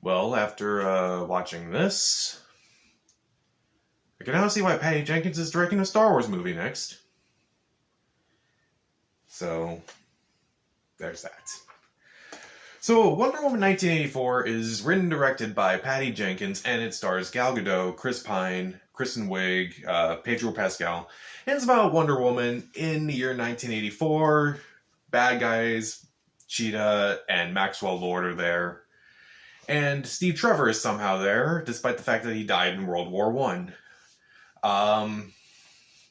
Well, after watching this, I can now see why Patty Jenkins is directing a Star Wars movie next. So, there's that. So, Wonder Woman 1984 is written and directed by Patty Jenkins, and it stars Gal Gadot, Chris Pine, Kristen Wiig, Pedro Pascal. And it's about Wonder Woman in the year 1984. Bad guys, Cheetah, and Maxwell Lord are there. And Steve Trevor is somehow there, despite the fact that he died in World War One. I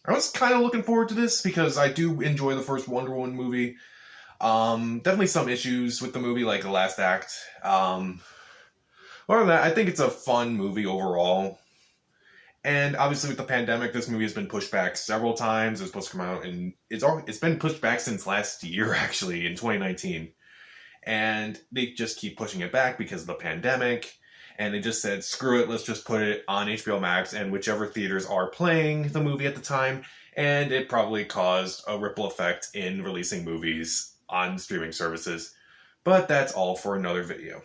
was kind of looking forward to this because I do enjoy the first Wonder Woman movie. Definitely some issues with the movie, like the last act. Other than that, I think it's a fun movie overall. And obviously, with the pandemic, this movie has been pushed back several times. It was supposed to come out, and it's been pushed back since last year, actually, in 2019. And they just keep pushing it back because of the pandemic. And they just said, screw it, let's just put it on HBO Max and whichever theaters are playing the movie at the time. And it probably caused a ripple effect in releasing movies on streaming services. But that's all for another video.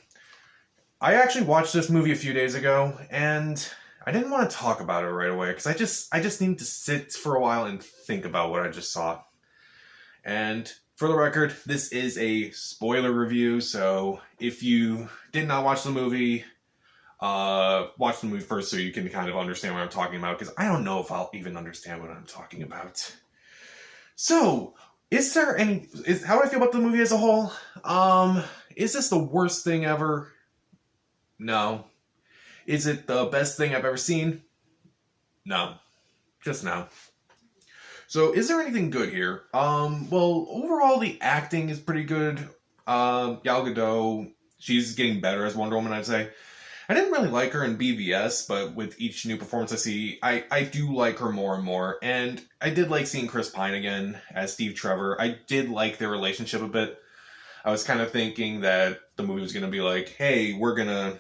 I actually watched this movie a few days ago, and I didn't want to talk about it right away because I just need to sit for a while and think about what I just saw. And for the record, this is a spoiler review, so if you did not watch the movie, watch the movie first so you can kind of understand what I'm talking about, because I don't know if I'll even understand what I'm talking about. So, how do I feel about the movie as a whole? Is this the worst thing ever? No. Is it the best thing I've ever seen? No. Just no. So, is there anything good here? Well, overall, the acting is pretty good. Gal Gadot, she's getting better as Wonder Woman, I'd say. I didn't really like her in BVS, but with each new performance I see, I do like her more and more. And I did like seeing Chris Pine again as Steve Trevor. I did like their relationship a bit. I was kind of thinking that the movie was going to be like, hey, we're going to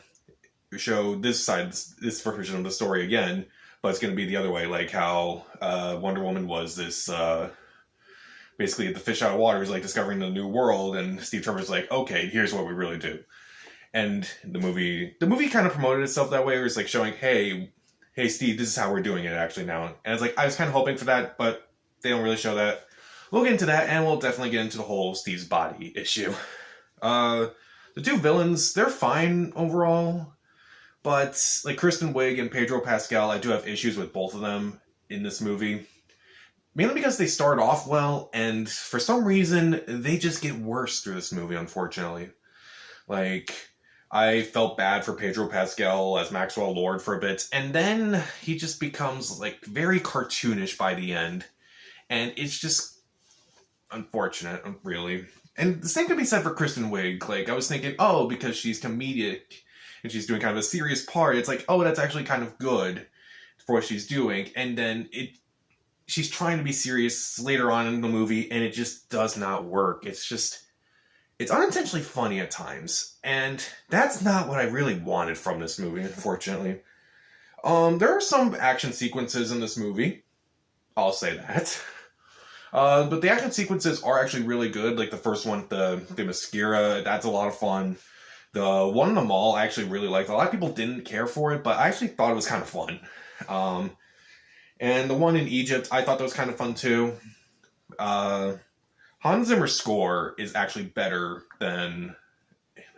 show this side, this version of the story again, but it's going to be the other way, like how Wonder Woman was this, basically the fish out of water is like discovering the new world, and Steve Trevor's like, okay, here's what we really do. And the movie kind of promoted itself that way, where it's like showing, hey Steve, this is how we're doing it actually now. And it's like, I was kind of hoping for that, but they don't really show that. We'll get into that, and we'll definitely get into the whole Steve's body issue. The two villains, they're fine overall. But, like, Kristen Wiig and Pedro Pascal, I do have issues with both of them in this movie. Mainly because they start off well, and for some reason, they just get worse through this movie, unfortunately. Like, I felt bad for Pedro Pascal as Maxwell Lord for a bit, and then he just becomes, like, very cartoonish by the end. And it's just unfortunate, really. And the same can be said for Kristen Wiig. Like, I was thinking, oh, because she's comedic, and she's doing kind of a serious part, it's like, oh, that's actually kind of good for what she's doing. And then she's trying to be serious later on in the movie, and it just does not work. It's unintentionally funny at times, and that's not what I really wanted from this movie, unfortunately. There are some action sequences in this movie. I'll say that. But the action sequences are actually really good. Like the first one, the Mascara, that's a lot of fun. The one in the mall I actually really liked. A lot of people didn't care for it, but I actually thought it was kind of fun. And the one in Egypt, I thought that was kind of fun too. Hans Zimmer's score is actually better than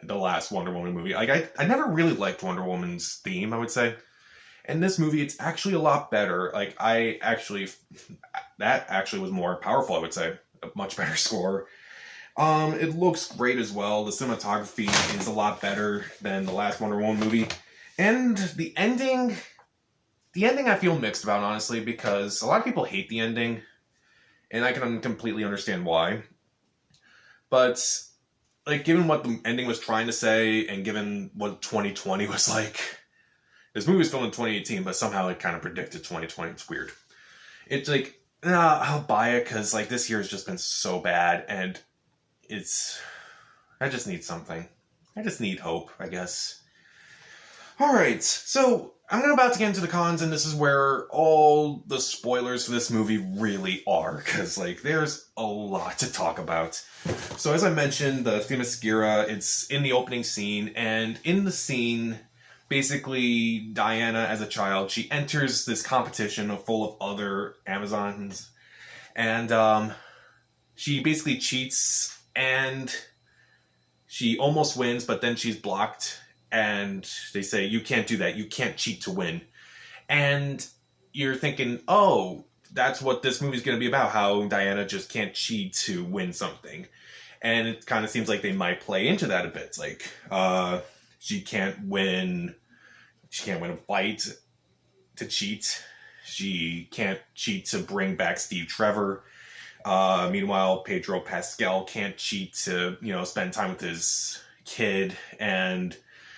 the last Wonder Woman movie. Like I never really liked Wonder Woman's theme, I would say. In this movie, it's actually a lot better. Like that actually was more powerful, I would say. A much better score. It looks great as well. The cinematography is a lot better than the last Wonder Woman movie. And the ending I feel mixed about, honestly, because a lot of people hate the ending, and I can completely understand why. But, like, given what the ending was trying to say, and given what 2020 was like, this movie was filmed in 2018, but somehow it kind of predicted 2020. It's weird. It's like, I'll buy it, because, like, this year has just been so bad, and I just need something. I just need hope, I guess. Alright, so I'm about to get into the cons, and this is where all the spoilers for this movie really are, because, like, there's a lot to talk about. So, as I mentioned, the Themyscira, it's in the opening scene, and in the scene, basically, Diana, as a child, she enters this competition full of other Amazons, and, she basically cheats, and she almost wins, but then she's blocked, and they say, you can't do that, you can't cheat to win. And you're thinking, oh, that's what this movie's going to be about, how Diana just can't cheat to win something. And it kind of seems like they might play into that a bit. It's like, she can't win a fight to cheat. She can't cheat to bring back Steve Trevor. Meanwhile, Pedro Pascal can't cheat to, spend time with his kid, and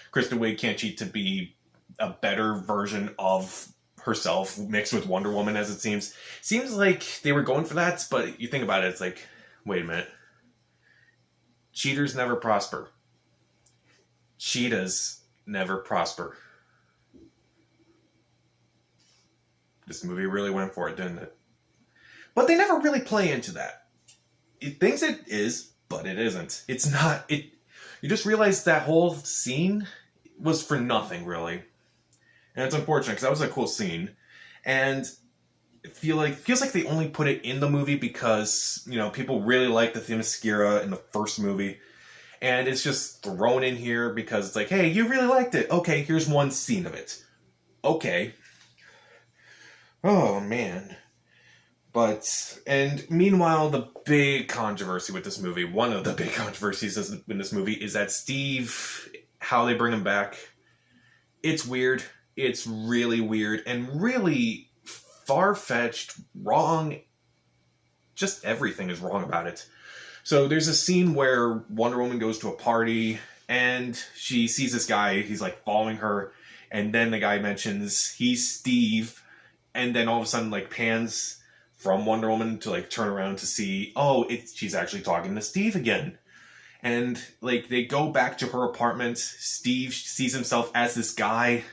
Kristen Wiig can't cheat to be a better version of herself mixed with Wonder Woman, as it seems. Seems like they were going for that, but you think about it, it's like, wait a minute. Cheaters never prosper. Cheetahs never prosper. This movie really went for it, didn't it? But they never really play into that. It thinks it is, but it isn't. It's not. You just realize that whole scene was for nothing, really. And it's unfortunate, because that was a cool scene. And it feels like they only put it in the movie because, people really liked the Themyscira in the first movie. And it's just thrown in here because it's like, hey, you really liked it. Okay, here's one scene of it. Okay. Oh, man. And meanwhile, the big controversy with this movie, one of the big controversies in this movie, is that Steve, how they bring him back, it's weird. It's really weird and really far-fetched, wrong. Just everything is wrong about it. So there's a scene where Wonder Woman goes to a party, and she sees this guy, he's like following her, and then the guy mentions he's Steve, and then all of a sudden like pans from Wonder Woman to like turn around to see, she's actually talking to Steve again. And like they go back to her apartment. Steve sees himself as this guy.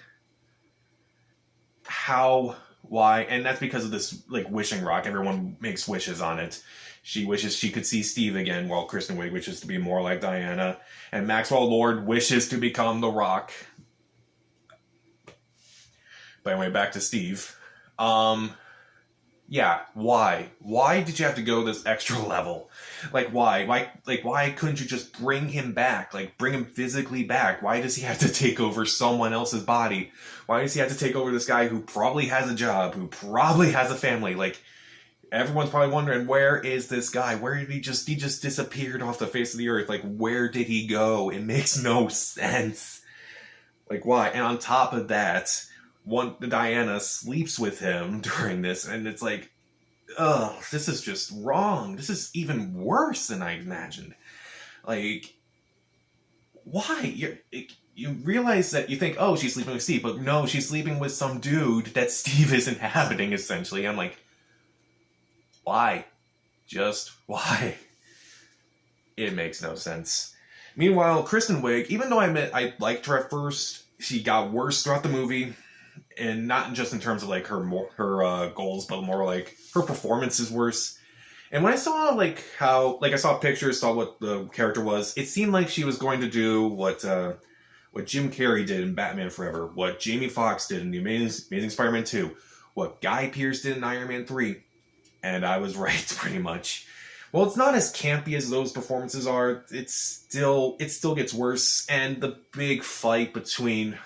How? Why? And that's because of this like wishing rock. Everyone makes wishes on it. She wishes she could see Steve again, while Kristen Wiig wishes to be more like Diana. And Maxwell Lord wishes to become the Rock. But anyway, back to Steve. Yeah, why? Why did you have to go this extra level? Like, why? Why couldn't you just bring him back? Like, bring him physically back? Why does he have to take over someone else's body? Why does he have to take over this guy who probably has a job, who probably has a family? Like, everyone's probably wondering, where is this guy? Where did he just disappeared off the face of the earth? Like, where did he go? It makes no sense. Like, why? And on top of that, Diana sleeps with him during this, and it's like, ugh, this is just wrong. This is even worse than I imagined. Like, why? You realize that you think, oh, she's sleeping with Steve, but no, she's sleeping with some dude that Steve is inhabiting, essentially. I'm like, why? Just why? It makes no sense. Meanwhile, Kristen Wiig, even though I admit I liked her at first, she got worse throughout the movie. And not just in terms of like her goals, but more like her performance is worse. And when I saw I saw pictures, saw what the character was, it seemed like she was going to do what Jim Carrey did in Batman Forever, what Jamie Foxx did in The Amazing Spider-Man 2, what Guy Pearce did in Iron Man 3. And I was right, pretty much. Well, it's not as campy as those performances are. It still gets worse. And the big fight between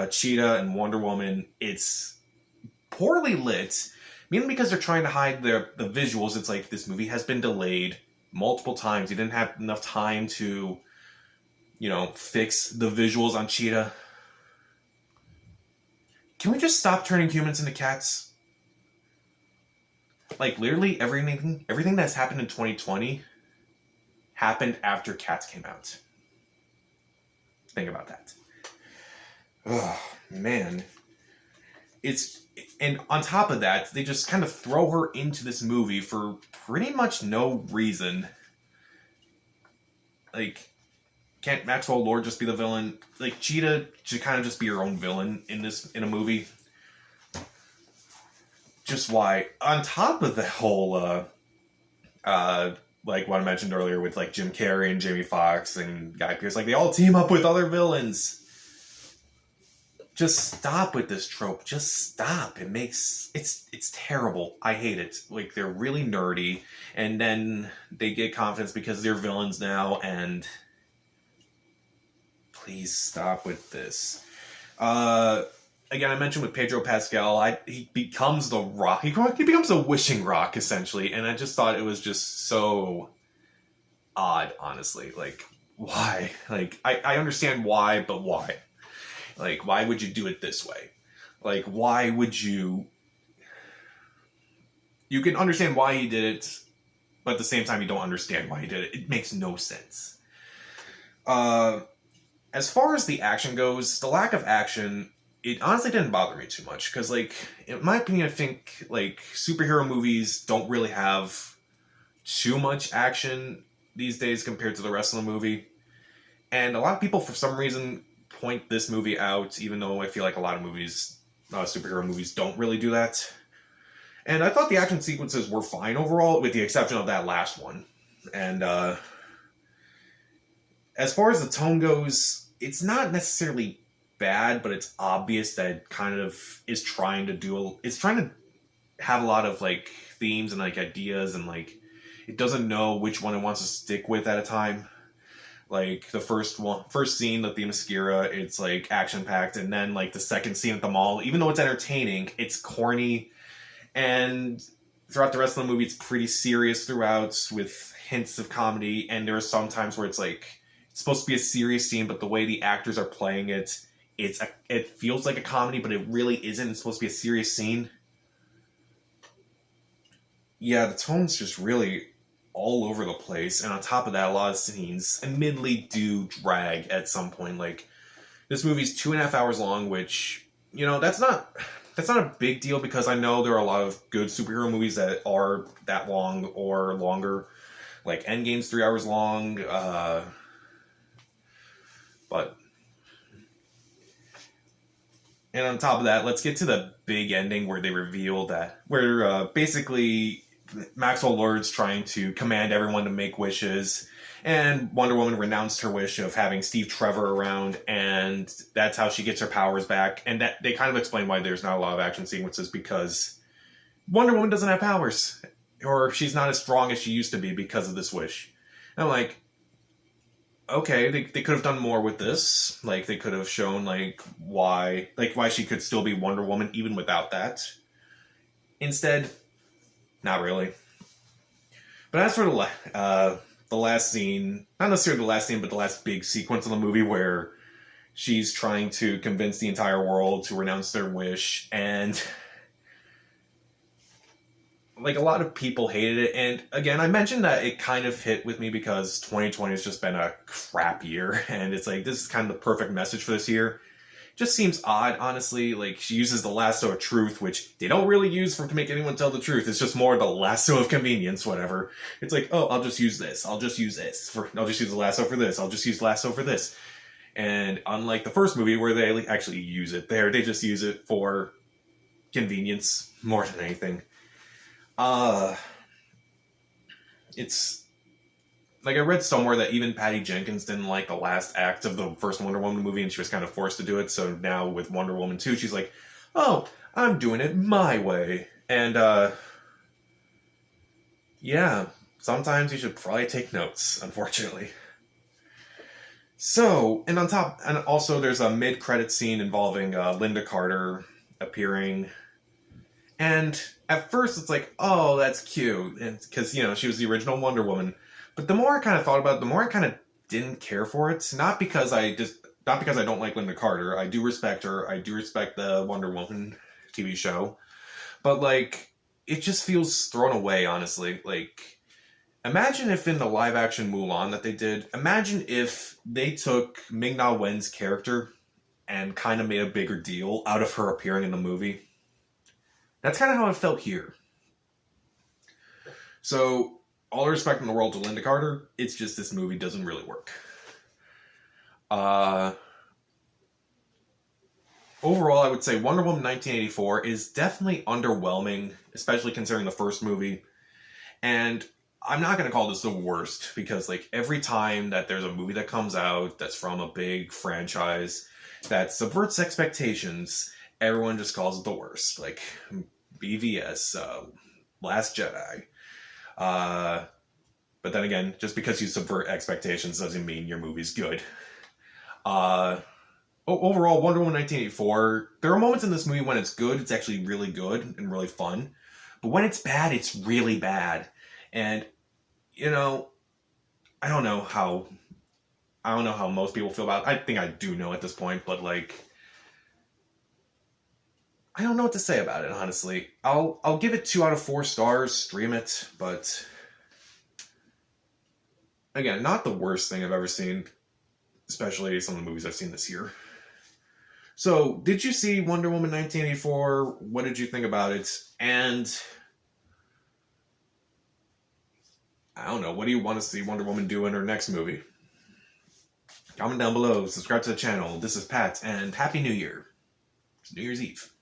Cheetah and Wonder Woman, it's poorly lit, mainly because they're trying to hide the visuals. It's like, this movie has been delayed multiple times. You didn't have enough time to, fix the visuals on Cheetah. Can we just stop turning humans into cats? Like, literally everything that's happened in 2020 happened after Cats came out. Think about that. Oh, man. And on top of that, they just kind of throw her into this movie for pretty much no reason. Like, Can't Maxwell Lord just be the villain? Like, Cheetah should kind of just be her own villain in a movie. Just why? On top of the whole, like what I mentioned earlier with like Jim Carrey and Jamie Foxx and Guy Pearce, like they all team up with other villains. Just stop with this trope. Just stop. It's terrible. I hate it. Like, they're really nerdy, and then they get confidence because they're villains now, and please stop with this. Again, I mentioned with Pedro Pascal, he becomes the Rock. He becomes a wishing rock, essentially, and I just thought it was just so odd, honestly. Like, why? Like, I understand why, but why? Like, why would you do it this way? Like, why would you... You can understand why he did it, but at the same time, you don't understand why he did it. It makes no sense. As far as the action goes, the lack of action, it honestly didn't bother me too much. Because, like, in my opinion, I think, like, superhero movies don't really have too much action these days compared to the rest of the movie. And a lot of people, for some reason, point this movie out, even though I feel like a lot of movies, superhero movies, don't really do that. And I thought the action sequences were fine overall, with the exception of that last one. And as far as the tone goes, it's not necessarily bad, but it's obvious that it kind of is trying to have a lot of like themes and like ideas, and like it doesn't know which one it wants to stick with at a time. Like, the first scene, the Themyscira, it's, like, action-packed, and then, like, the second scene at the mall, even though it's entertaining, it's corny, and throughout the rest of the movie, it's pretty serious throughout, with hints of comedy, and there are some times where it's, like, it's supposed to be a serious scene, but the way the actors are playing it, it feels like a comedy, but it really isn't. It's supposed to be a serious scene. Yeah, the tone's just really all over the place, and on top of that, a lot of scenes admittedly do drag at some point. Like, this movie's 2.5 hours long, which, you know, that's not a big deal, because I know there are a lot of good superhero movies that are that long or longer. Like, Endgame's 3 hours long, but... And on top of that, let's get to the big ending where they reveal that... Where, basically... Maxwell Lord's trying to command everyone to make wishes, and Wonder Woman renounced her wish of having Steve Trevor around, and that's how she gets her powers back. And that they kind of explain why there's not a lot of action sequences, because Wonder Woman doesn't have powers, or she's not as strong as she used to be because of this wish. And I'm like, okay, they could have done more with this. Like, they could have shown why she could still be Wonder Woman even without that. Instead, not really. But as for the last scene, not necessarily the last scene, but the last big sequence of the movie where she's trying to convince the entire world to renounce their wish, and like, a lot of people hated it. And again, I mentioned that it kind of hit with me because 2020 has just been a crap year, and it's like, this is kind of the perfect message for this year. Just seems odd, honestly. Like, she uses the lasso of truth, which they don't really use to make anyone tell the truth. It's just more the lasso of convenience, whatever. It's like, oh, I'll just use this. I'll just use this. I'll just use the lasso for this. I'll just use lasso for this. And unlike the first movie where they actually use it there, they just use it for convenience more than anything. It's... Like, I read somewhere that even Patty Jenkins didn't like the last act of the first Wonder Woman movie, and she was kind of forced to do it, so now with Wonder Woman 2, she's like, oh, I'm doing it my way. And, yeah, sometimes you should probably take notes, unfortunately. So, and also there's a mid-credit scene involving Linda Carter appearing, and at first it's like, oh, that's cute, because, you know, she was the original Wonder Woman. But the more I kind of thought about it, the more I kind of didn't care for it. Not because I don't like Linda Carter. I do respect her. I do respect the Wonder Woman TV show. But, like, it just feels thrown away, honestly. Like, imagine if in the live-action Mulan that they did, imagine if they took Ming-Na Wen's character and kind of made a bigger deal out of her appearing in the movie. That's kind of how it felt here. So... all the respect in the world to Linda Carter, it's just this movie doesn't really work. Uh, Overall, I would say Wonder Woman 1984 is definitely underwhelming, especially considering the first movie. And I'm not going to call this the worst because, like, every time that there's a movie that comes out that's from a big franchise that subverts expectations, everyone just calls it the worst. Like, BVS, Last Jedi. But then again, just because you subvert expectations doesn't mean your movie's good. Overall, Wonder Woman 1984, there are moments in this movie when it's good, it's actually really good and really fun. But when it's bad, it's really bad. And, you know, I don't know how most people feel about it. I think I do know at this point, but, like, I don't know what to say about it, honestly. I'll give it 2 out of 4 stars, stream it, but again, not the worst thing I've ever seen, especially some of the movies I've seen this year. So, did you see Wonder Woman 1984? What did you think about it? And I don't know, what do you want to see Wonder Woman do in her next movie? Comment down below, subscribe to the channel. This is Pat, and Happy New Year. It's New Year's Eve.